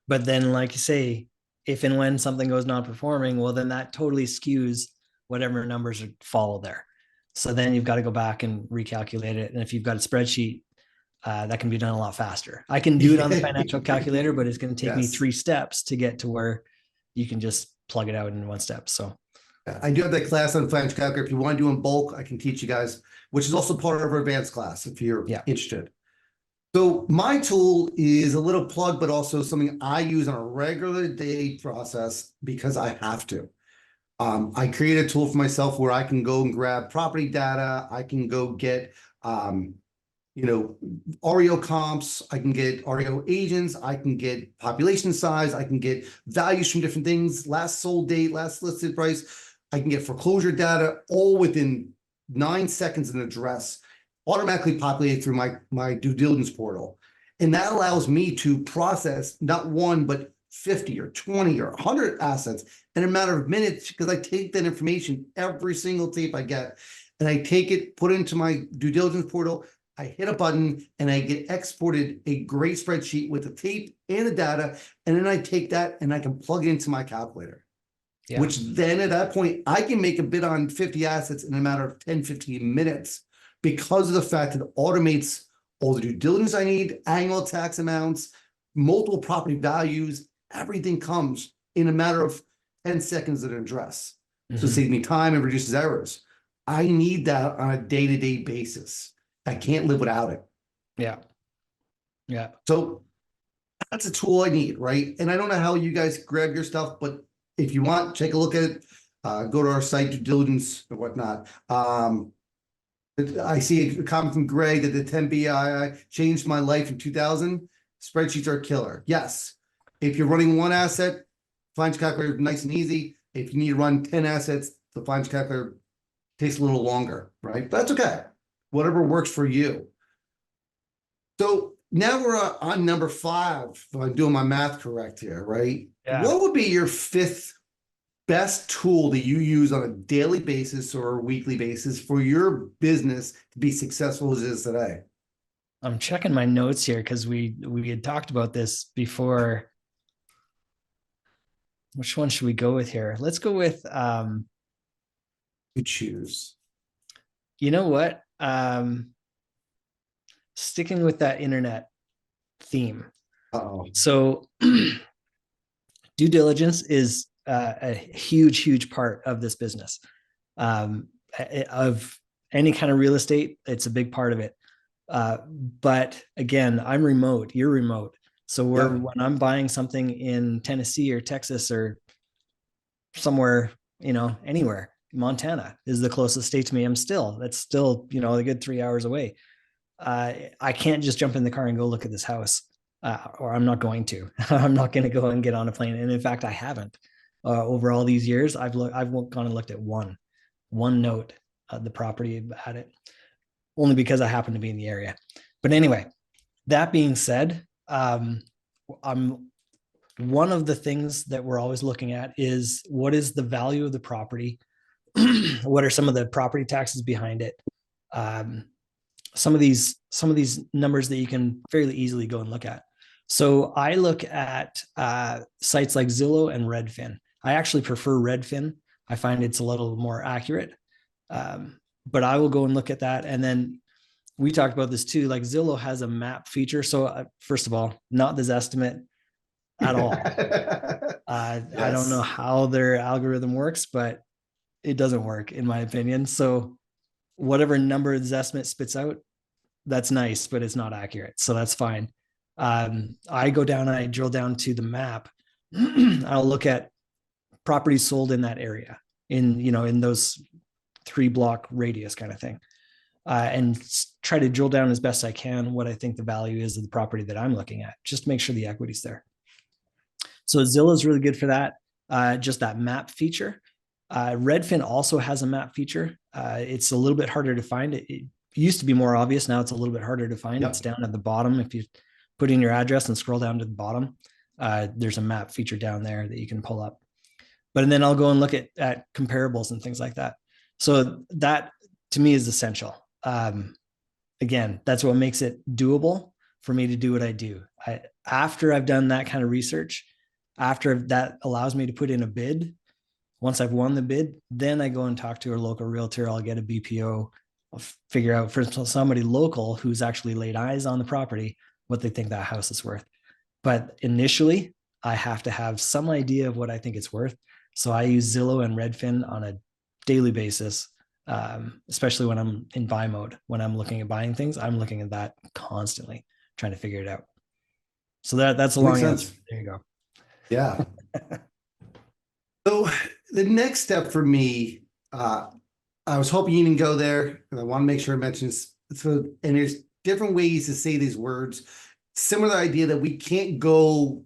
But then, like you say, if and when something goes non-performing, well, then that totally skews whatever numbers follow there. So then you've got to go back and recalculate it. And if you've got a spreadsheet, that can be done a lot faster. I can do it on the financial calculator, but it's going to take me Yes. 3 steps to get to where you can just plug it out in one step. So I do have that class on financial calculator. If you want to do in bulk, I can teach you guys, which is also part of our advanced class if you're yeah. interested. So my tool is a little plug, but also something I use on a regular day process because I have to. I create a tool for myself where I can go and grab property data. I can go get, REO comps. I can get REO agents. I can get population size. I can get values from different things, last sold date, last listed price. I can get foreclosure data all within 9 seconds an address automatically populated through my due diligence portal. And that allows me to process not one, but 50 or 20 or 100 assets in a matter of minutes because I take that information, every single tape I get, and I take it, put it into my due diligence portal. I hit a button and I get exported a great spreadsheet with the tape and the data. And then I take that and I can plug it into my calculator, Yeah. which then at that point, I can make a bid on 50 assets in a matter of 10, 15 minutes because of the fact that it automates all the due diligence I need, annual tax amounts, multiple property values, everything comes in a matter of 10 seconds at an address. So it saves me time and reduces errors. I need that on a day-to-day basis. I can't live without it. Yeah. Yeah. So that's a tool I need, right? And I don't know how you guys grab your stuff, but if you want, take a look at it. Go to our site, due diligence or whatnot. I see a comment from Greg that the 10BI changed my life in 2000. Spreadsheets are a killer. Yes. If you're running one asset, financial calculator is nice and easy. If you need to run 10 assets, the financial calculator takes a little longer, right? But that's okay. Whatever works for you. So now we're on number 5, if I'm doing my math correct here, right? Yeah. What would be your 5th best tool that you use on a daily basis or a weekly basis for your business to be successful as it is today? I'm checking my notes here because we had talked about this before. Which one should we go with here? Let's go with You choose. you know what? Sticking with that internet theme. Uh-oh. So due diligence is a huge part of this business. Of any kind of real estate, it's a big part of it. But again, I'm remote, you're remote. So when I'm buying something in Tennessee or Texas or somewhere, anywhere, Montana is the closest state to me. That's still, a good 3 hours away. I can't just jump in the car and go look at this house, or I'm not going to. I'm not going to go and get on a plane. And in fact, I haven't. Over all these years, I've gone and looked at one note of the property at it, only because I happen to be in the area. But anyway, that being said, I'm one of the things that we're always looking at is what is the value of the property? What are some of the property taxes behind it? Some of these numbers that you can fairly easily go and look at. So I look at sites like Zillow and Redfin. I actually prefer Redfin. I find it's a little more accurate. But I will go and look at that. And then we talked about this too. Like Zillow has a map feature. So first of all, not this estimate at all. I don't know how their algorithm works, but it doesn't work in my opinion. So whatever number this estimate spits out, that's nice, but it's not accurate. So that's fine. I go down and I drill down to the map. I'll look at properties sold in that area in those 3-block radius kind of thing. And try to drill down as best I can what I think the value is of the property that I'm looking at, just to make sure the equity's there. So Zillow is really good for that, just that map feature. Redfin also has a map feature. It's a little bit harder to find. It used to be more obvious. Now it's a little bit harder to find. Yep. It's down at the bottom. If you put in your address and scroll down to the bottom, there's a map feature down there that you can pull up. But then I'll go and look at comparables and things like that. So that to me is essential. Again, that's what makes it doable. for me to do what I do. After I've done that kind of research, after that allows me to put in a bid, once I've won the bid, then I go and talk to a local realtor. I'll get a BPO. I'll figure out for somebody local who's actually laid eyes on the property what they think that house is worth. But initially, I have to have some idea of what I think it's worth. So I use Zillow and Redfin on a daily basis, especially when I'm in buy mode. When I'm looking at buying things, I'm looking at that constantly, trying to figure it out. So that's a long answer. There you go. Yeah. So the next step for me, I was hoping you didn't go there, and I want to make sure I mention this. So, and there's different ways to say these words. Similar idea that we can't go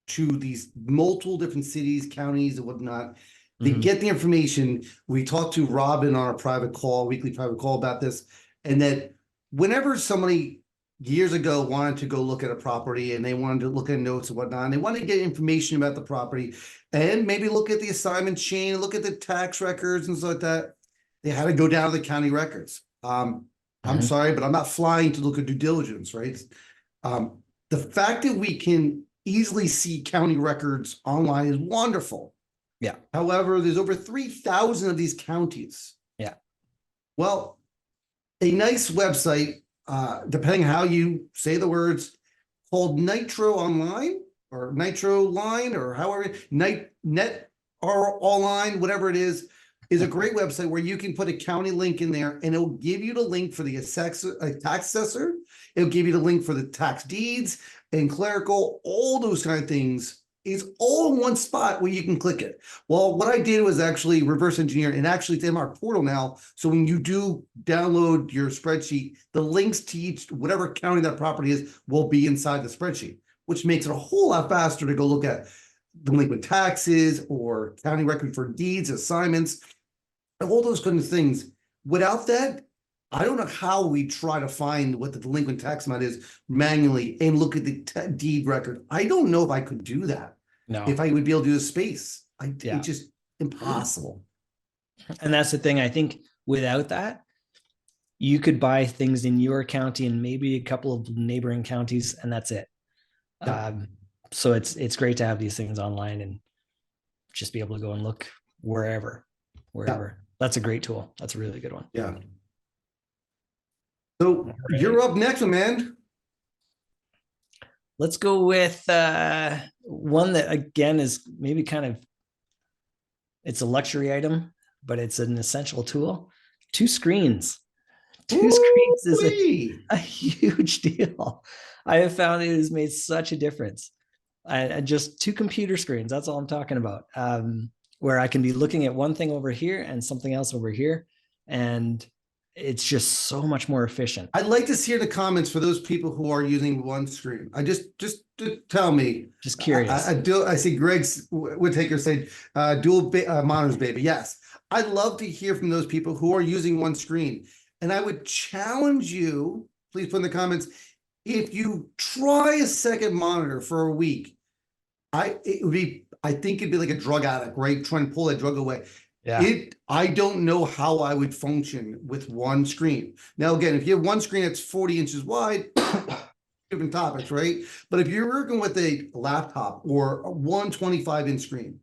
to these multiple different cities, counties, and whatnot. They get the information. We talked to Robin on our private call, weekly private call about this, and that whenever somebody years ago wanted to go look at a property and they wanted to look at notes and whatnot, and they wanted to get information about the property and maybe look at the assignment chain, look at the tax records and stuff like that, they had to go down to the county records. I'm sorry, but I'm not flying to look at due diligence, right? The fact that we can easily see county records online is wonderful. Yeah. However, there's over 3,000 of these counties. Yeah. Well, a nice website, depending how you say the words, called Nitro Online or Nitro Line or however, Net or Online, whatever it is a great website where you can put a county link in there and it'll give you the link for the tax assessor. It'll give you the link for the tax deeds and clerical, all those kind of things. It's all in one spot where you can click it. Well, what I did was actually reverse engineer and actually it's in our portal now. So when you do download your spreadsheet, the links to each, whatever county that property is, will be inside the spreadsheet, which makes it a whole lot faster to go look at delinquent taxes or county record for deeds, assignments, all those kind of things. Without that, I don't know how we try to find what the delinquent tax amount is manually and look at the deed record. I don't know if I could do that. No. If I would be able to do the space. It's just impossible. And that's the thing. I think without that, you could buy things in your county and maybe a couple of neighboring counties, and that's it. Yeah. So it's great to have these things online and just be able to go and look wherever. Yeah. That's a great tool. That's a really good one. Yeah. So you're up next, man. Let's go with one that again is maybe kind of, it's a luxury item, but it's an essential tool. 2 screens. 2 screens is a huge deal. I have found it has made such a difference. I just 2 computer screens. That's all I'm talking about. Where I can be looking at one thing over here and something else over here. And it's just so much more efficient. I'd like to hear the comments for those people who are using one screen. just tell me. Just curious. I see Greg's Whittaker saying dual monitors, baby. Yes. I'd love to hear from those people who are using one screen. And I would challenge you, please put in the comments, if you try a second monitor for a week, I think it'd be like a drug addict, right? Trying to pull that drug away. Yeah. I don't know how I would function with one screen. Now, again, if you have one screen that's 40 inches wide, different topics, right? But if you're working with a laptop or a 125-inch screen,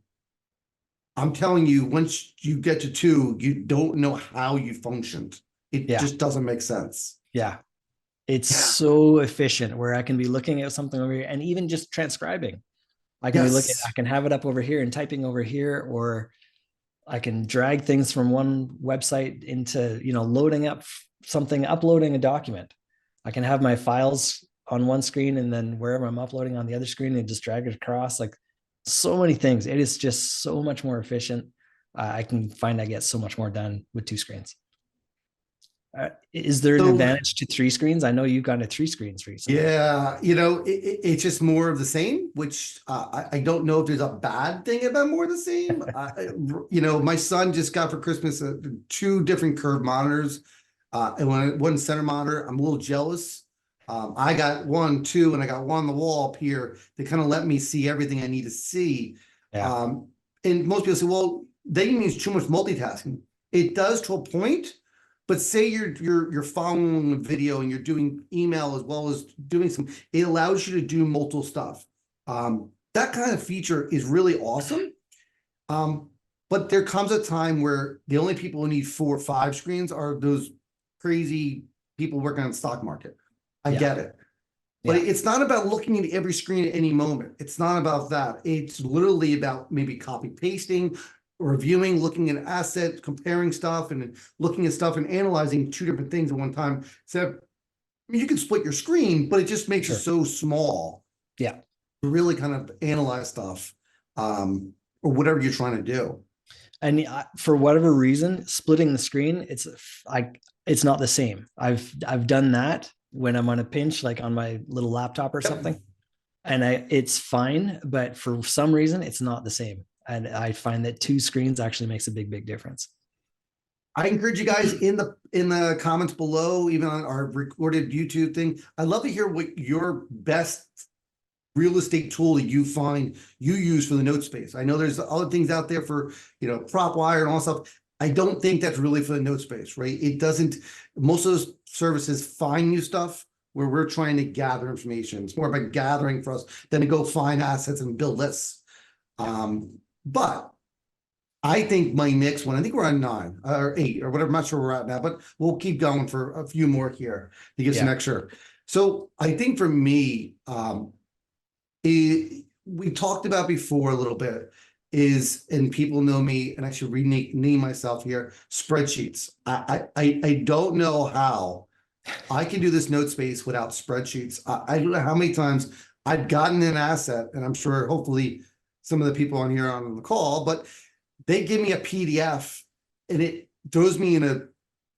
I'm telling you, once you get to 2, you don't know how you functioned. It just doesn't make sense. Yeah. It's so efficient where I can be looking at something over here and even just transcribing. I can be looking, I can have it up over here and typing over here, or I can drag things from one website into, loading up something, uploading a document. I can have my files on one screen and then wherever I'm uploading on the other screen and just drag it across. Like so many things. It is just so much more efficient. I can find I get so much more done with 2 screens. Is there an advantage to 3 screens? I know you've gone to 3 screens recently. Yeah, it's just more of the same, which I don't know if there's a bad thing about more of the same. My son just got for Christmas 2 different curved monitors, and one center monitor. I'm a little jealous. I got 1, 2, and I got one on the wall up here to kind of let me see everything I need to see. Yeah. And most people say, well, that means too much multitasking. It does to a point. But say you're following a video and you're doing email as well as doing some, it allows you to do multiple stuff. That kind of feature is really awesome. But there comes a time where the only people who need 4 or 5 screens are those crazy people working on the stock market. I get it. But it's not about looking at every screen at any moment. It's not about that. It's literally about maybe copy pasting, reviewing, looking at assets, comparing stuff, and looking at stuff and analyzing 2 different things at one time. So I mean, you can split your screen, but it just makes it so small. Yeah. To really kind of analyze stuff, or whatever you're trying to do. And for whatever reason, splitting the screen, it's not the same. I've done that when I'm on a pinch, like on my little laptop or something, and it's fine. But for some reason, it's not the same. And I find that 2 screens actually makes a big difference. I encourage you guys in the comments below, even on our recorded YouTube thing. I'd love to hear what your best real estate tool that you find you use for the note space. I know there's other things out there for, prop wire and all stuff. I don't think that's really for the note space, right? It doesn't, most of those services find you stuff where we're trying to gather information. It's more about gathering for us than to go find assets and build lists. But I think my next one, I think we're on 9 or 8 or whatever, I'm not sure where we're at now, but we'll keep going for a few more here to get some extra. So I think for me, we talked about before a little bit is, and people know me, and I should rename myself here, spreadsheets. I don't know how I can do this note space without spreadsheets. I don't know how many times I've gotten an asset, and I'm sure hopefully some of the people on here are on the call, but they give me a PDF and it throws me in a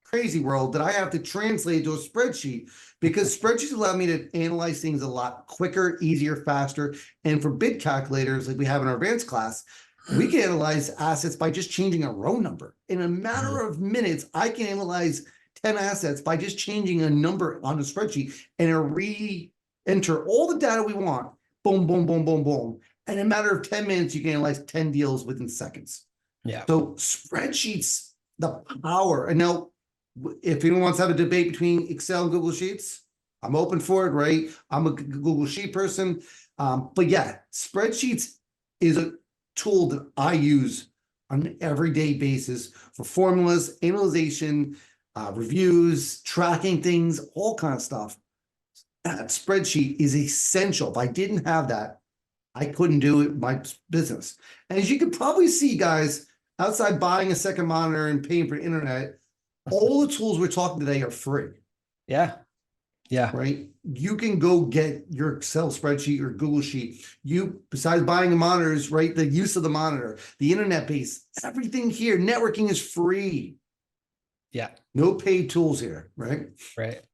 crazy world that I have to translate to a spreadsheet, because spreadsheets allow me to analyze things a lot quicker, easier, faster. And for bid calculators, like we have in our advanced class, we can analyze assets by just changing a row number. In a matter of minutes, I can analyze 10 assets by just changing a number on a spreadsheet and re-enter all the data we want. Boom, boom, boom, boom, boom. And in a matter of 10 minutes, you can analyze 10 deals within seconds. Yeah. So spreadsheets, the power. And now, if anyone wants to have a debate between Excel and Google Sheets, I'm open for it, right? I'm a Google Sheet person. But yeah, spreadsheets is a tool that I use on an everyday basis for formulas, analyzation, reviews, tracking things, all kinds of stuff. That spreadsheet is essential. If I didn't have that, I couldn't do it my business. And as you can probably see, guys, outside buying a second monitor and paying for internet, all the tools we're talking today are free. Yeah. Yeah. Right. You can go get your Excel spreadsheet or Google Sheet. Besides buying a monitors, right? The use of the monitor, the internet base, everything here, networking is free. Yeah. No paid tools here. Right. Right.